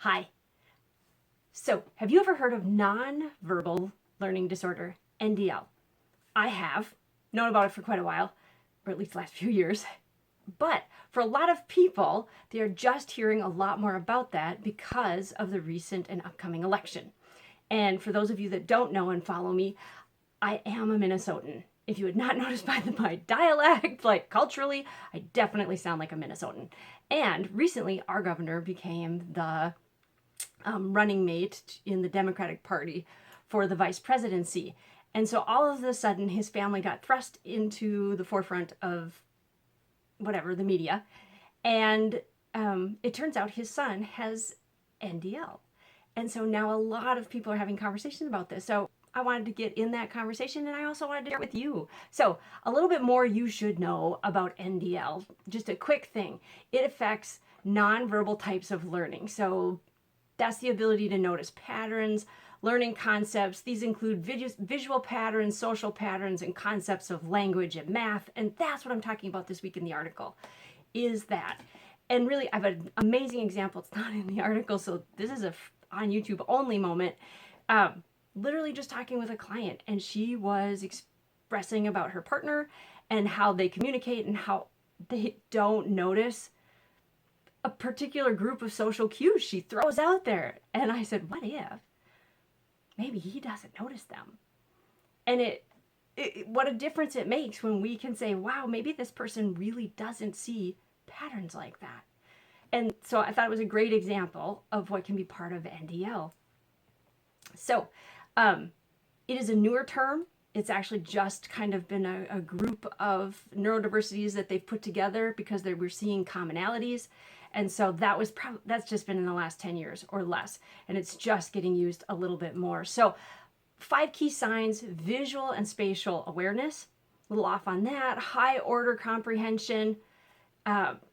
Hi. So, have you ever heard of Nonverbal Learning Disorder, NDL? I have known about it for quite a while, or at least the last few years. But for a lot of people, they are just hearing a lot more about that because of the recent and upcoming election. And for those of you that don't know and follow me, I am a Minnesotan. If you had not noticed by my dialect, like culturally, I definitely sound like a Minnesotan. And recently, our governor became the running mate in the Democratic Party for the vice presidency. And so all of a sudden, his family got thrust into the forefront of the media. And it turns out his son has NDL. And so now a lot of people are having conversations about this. So I wanted to get in that conversation, and I also wanted to share with you. So a little bit more you should know about NDL. Just a quick thing. It affects nonverbal types of learning. So that's the ability to notice patterns, learning concepts. These include visual patterns, social patterns, and concepts of language and math. And that's what I'm talking about this week in the article, is that. And really, I have an amazing example. It's not in the article, so this is a on YouTube only moment. Literally just talking with a client, and she was expressing about her partner and how they communicate and how they don't notice a particular group of social cues she throws out there. And I said, what if maybe he doesn't notice them? And what a difference it makes when we can say, wow, maybe this person really doesn't see patterns like that. And so I thought it was a great example of what can be part of NDL. So it is a newer term. It's actually just kind of been a group of neurodiversities that they've put together because they were seeing commonalities. And so that's just been in the last 10 years or less. And it's just getting used a little bit more. So 5 key signs: visual and spatial awareness, a little off on that, high order comprehension.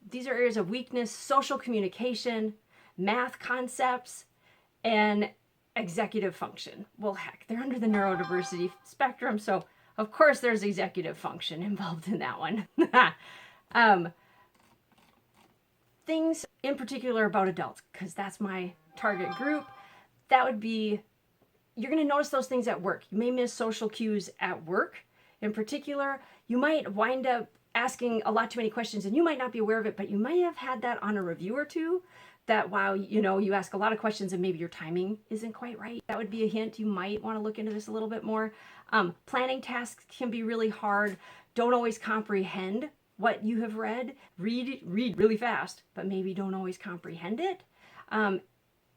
These are areas of weakness: social communication, math concepts, and executive function. Well, heck, they're under the neurodiversity spectrum, so of course there's executive function involved in that one. Things in particular about adults, because that's my target group, that would be, you're going to notice those things at work. You may miss social cues at work. In particular, you might wind up asking a lot too many questions, and you might not be aware of it, but you might have had that on a review or two, that while you ask a lot of questions and maybe your timing isn't quite right. That would be a hint. You might want to look into this a little bit more. Planning tasks can be really hard. Don't always comprehend what you have read. Read really fast, but maybe don't always comprehend it.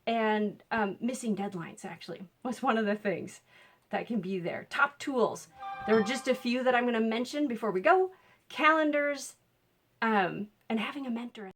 Missing deadlines actually was one of the things that can be there. Top tools. There are just a few that I'm going to mention before we go. Calendars, and having a mentor.